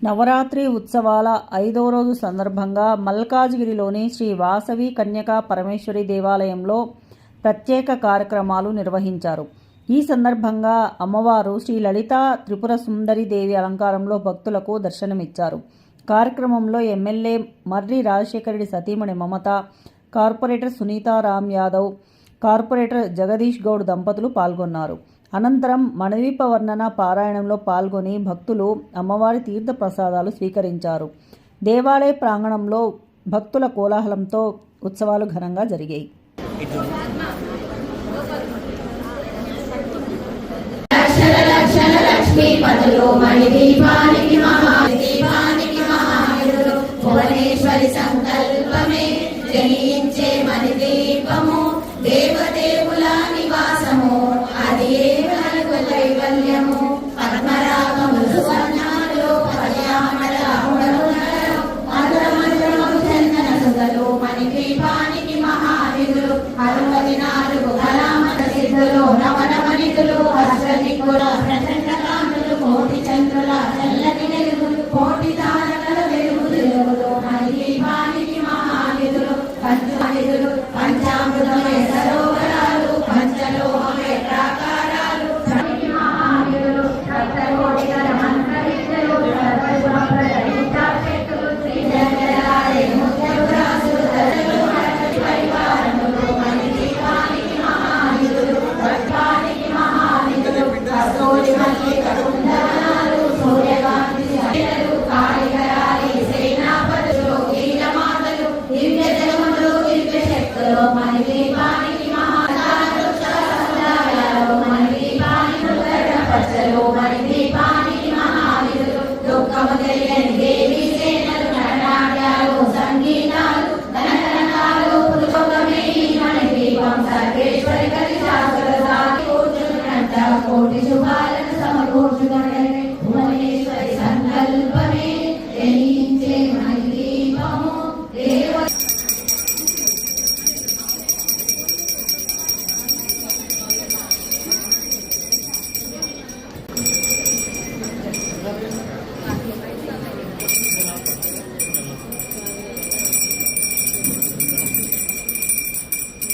నవరాత్రి ఉత్సవాల 5వ రోజు సందర్భంగా మల్కాజ్గిరిలోని శ్రీ వాసవి కన్యకా పరమేశ్వరి దేవాలయంలో ప్రత్యేక కార్యక్రమాలు నిర్వహించారు. ఈ సందర్భంగా అమ్మవారు శ్రీ లలితా త్రిపుర సుందరి దేవి అలంకారంలో భక్తులకు దర్శనమిచ్చారు. కార్యక్రమంలో ఎమ్మెల్యే మర్రి రాజశేఖరరెడ్డి సతీమణి మమత, కార్పొరేటర్ సునీతారాం యాదవ్, కార్పొరేటర్ జగదీష్ గౌడ్ దంపతులు పాల్గొన్నారు. అనంతరం మణిదీప వర్ణన పారాయణంలో పాల్గొని భక్తులు అమ్మవారి తీర్థ ప్రసాదాలు స్వీకరించారు. దేవాలయ ప్రాంగణంలో భక్తుల కోలాహలంతో ఉత్సవాలు ఘనంగా జరిగాయి. దేవదేవుల నివాసము అది కైవల్యము పద్మరాగములు సువర్ణాలు పర్యామల గుణగుణలు మధురమధురము చందన సుధలు మణిద్వీపానికి మహానిధులు 64 కళామత సిద్ధులు నవనవనిధులు అష్టదిక్కుల ప్రచండ కాంతులు కోటి చంద్రుల చల్లని వెలుగులు కోటి తారకల వెలుగు తెలుగులు మణిద్వీపానికి మహానిధులు పంచనిధులు పంచామృతమయ సరోవరాలు పంచలోహమయ ప్రాకారాలు మహానిధులు సప్తకోటిగల మంత్రవిద్యలు సర్వశక్తులు శ్రీజగరాయ ముఖ్యరాజులు దశలు మరకటి పరివారములు మణిదీపానికి మహానిధులు భక్తానికి మహానిధులు కస్తూరి మల్లిక కుందనాలు సూర్యకాంతి శైలలు కాళికరాలి సేనాపతులు కీలమాతలు దివ్య జగములు దివ్య శక్తులు మణిదీపానికి మహాదాలు సముదాయాలు మణిదీపానికి పచ్చలు మణిదీపానికి మహానిధులు దుఃఖము తెలియని దేవి సేనలు నటనాట్యాలు సంగీతాలు ధనకనకాలు పురుషోగమే ఈ మణిదీపం సర్వేశ్వరి కలి శాస్త్ర సాటి కూర్చున్నట్ట కోటి శుభాలను సమకూర్చుకొని